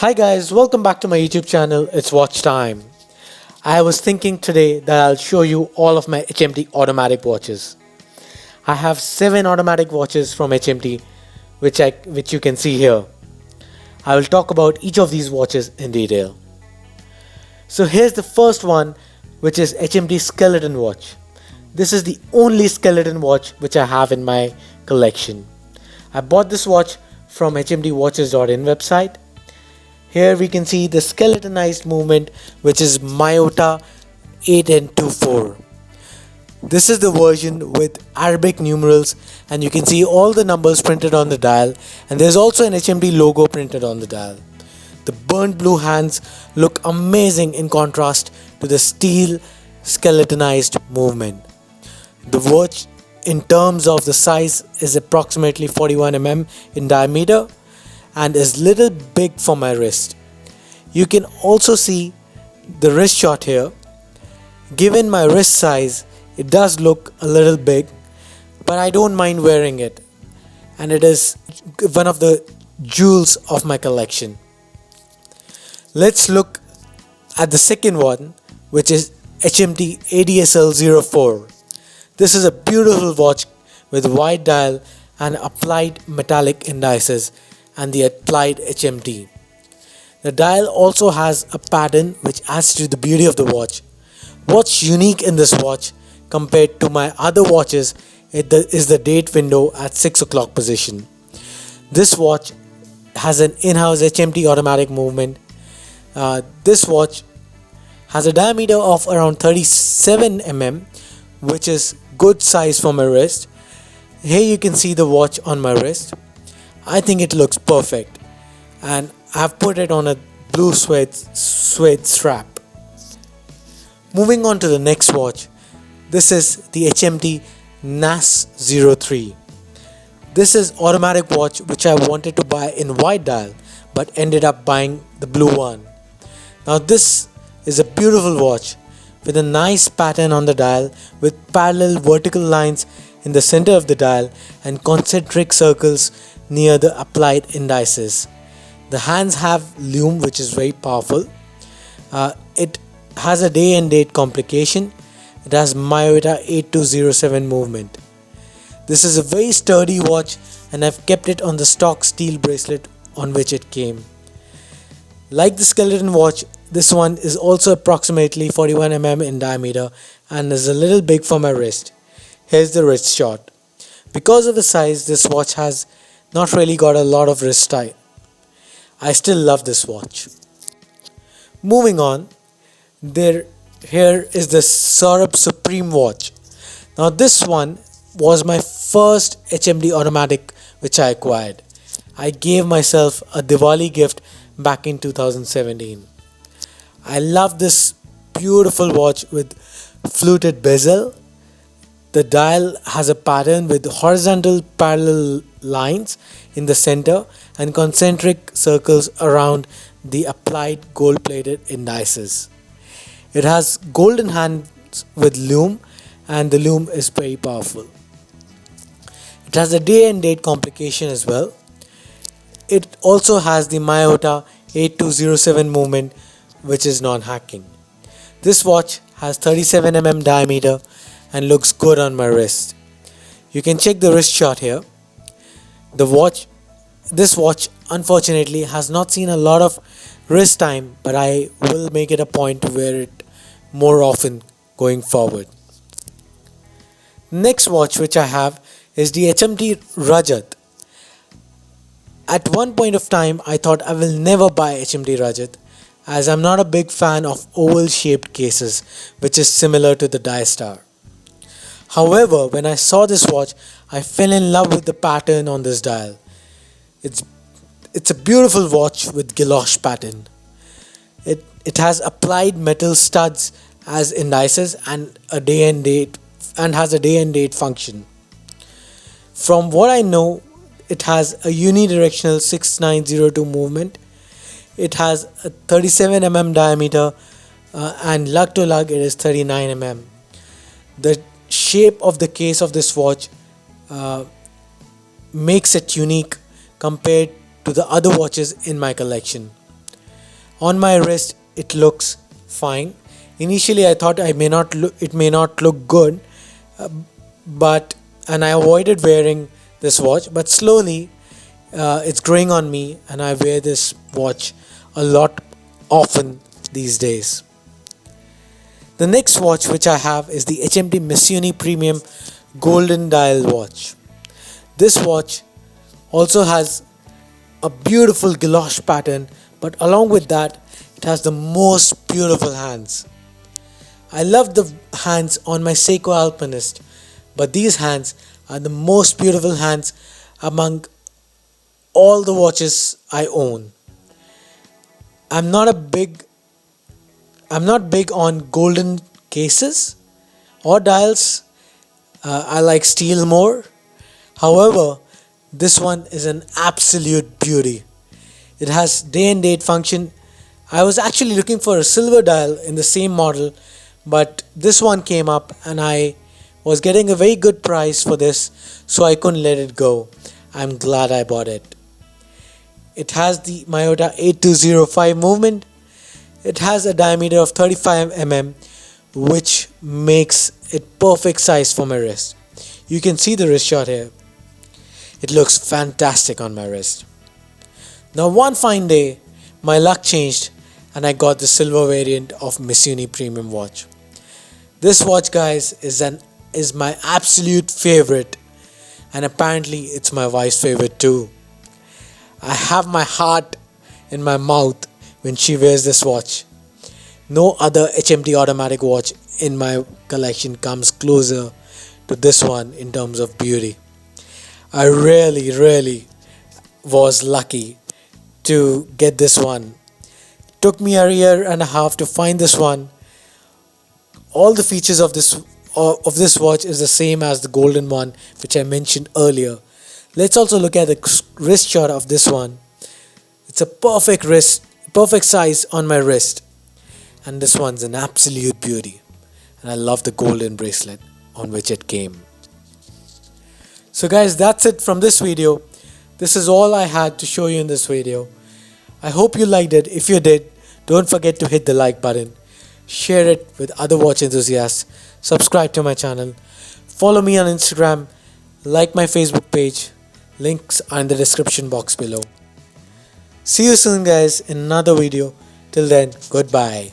Hi guys, welcome back to my YouTube channel. It's watch time. I was thinking today that I'll show you all of my HMT automatic watches. I have 7 automatic watches from HMT which you can see here. I will talk about each of these watches in detail. So here's the first one, which is HMT Skeleton watch. This is the only skeleton watch which I have in my collection. I bought this watch from hmtwatches.in website. Here we can see the skeletonized movement, which is Myota 8N24. This is the version with Arabic numerals, and you can see all the numbers printed on the dial, and there's also an HMT logo printed on the dial. The burnt blue hands look amazing in contrast to the steel skeletonized movement. The watch in terms of the size is approximately 41 mm in diameter and is little big for my wrist. You can also see the wrist shot here. Given my wrist size, it does look a little big, but I don't mind wearing it, and it is one of the jewels of my collection. Let's look at the second one, which is HMT ADSL 04. This is a beautiful watch with wide dial and applied metallic indices and the applied HMT. The dial also has a pattern which adds to the beauty of the watch. What's unique in this watch compared to my other watches is the date window at 6 o'clock position. This watch has an in-house HMT automatic movement. This watch has a diameter of around 37 mm, which is good size for my wrist. Here you can see the watch on my wrist. I think it looks perfect, and I've put it on a blue suede strap. Moving on to the next watch, this is the HMT NASS 03. This is automatic watch which I wanted to buy in wide dial but ended up buying the blue one. Now this is a beautiful watch with a nice pattern on the dial with parallel vertical lines in the center of the dial and concentric circles near the applied indices. The hands have lume, which is very powerful. It has a day and date complication. It has Myota 8207 movement. This is a very sturdy watch, and I've kept it on the stock steel bracelet on which it came. Like the skeleton watch, this one is also approximately 41 mm in diameter and is a little big for my wrist. Here's the wrist shot. Because of the size, this watch has not really got a lot of wrist time. I still love this watch. Moving on, here is the Saurabh Supreme watch. Now this one was my first HMT automatic which I acquired. I gave myself a Diwali gift back in 2017. I love this beautiful watch with fluted bezel. The dial has a pattern with horizontal parallel lines in the center and concentric circles around the applied gold-plated indices. It has golden hands with lume, and the lume is very powerful. It has a day and date complication as well. It also has the Myota 8207 movement, which is non-hacking. This watch has 37 mm diameter and looks good on my wrist. You can check the wrist shot here. This watch unfortunately has not seen a lot of wrist time, but I will make it a point to wear it more often going forward. Next watch which I have is the HMT Rajat. At one point of time, I thought I will never buy HMT Rajat, as I'm not a big fan of oval shaped cases, which is similar to the Diastar. However, when I saw this watch, I fell in love with the pattern on this dial. It's a beautiful watch with galoche pattern. It has applied metal studs as indices and has a day and date function. From what I know, it has a unidirectional 6902 movement. It has a 37 mm diameter and lug to lug it is 39 mm. The shape of the case of this watch makes it unique compared to the other watches in my collection. On my wrist it looks fine. Initially I thought it may not look good, but and I avoided wearing this watch, but slowly it's growing on me and I wear this watch a lot often these days. The next watch which I have is the HMT Misuni Premium Golden Dial watch. This watch also has a beautiful galoche pattern, but along with that it has the most beautiful hands. I love the hands on my Seiko Alpinist, but these hands are the most beautiful hands among all the watches I own. I'm not big on golden cases or dials. I like steel more. However, this one is an absolute beauty. It has day and date function. I was actually looking for a silver dial in the same model, but this one came up and I was getting a very good price for this, so I couldn't let it go. I'm glad I bought it. It has the Miyota 8205 movement. It has a diameter of 35 mm, which makes it perfect size for my wrist. You can see the wrist shot here. It looks fantastic on my wrist. Now one fine day, my luck changed and I got the silver variant of Misuni Premium watch. This watch, guys, is my absolute favorite, and apparently it's my wife's favorite too. I have my heart in my mouth when she wears this watch. No other HMT automatic watch in my collection comes closer to this one in terms of beauty. I really was lucky to get this one. Took me a year and a half to find this one. All the features of this watch is the same as the golden one which I mentioned earlier. Let's also look at the wrist shot of this one. It's a perfect size on my wrist, and this one's an absolute beauty, and I love the golden bracelet on which it came. So guys, that's it from this video. This is all I had to show you in this video. I hope you liked it. If you did, don't forget to hit the like button, share it with other watch enthusiasts, subscribe to my channel, follow me on Instagram, like my Facebook page. Links are in the description box below. See you soon, guys, in another video. Till then, goodbye.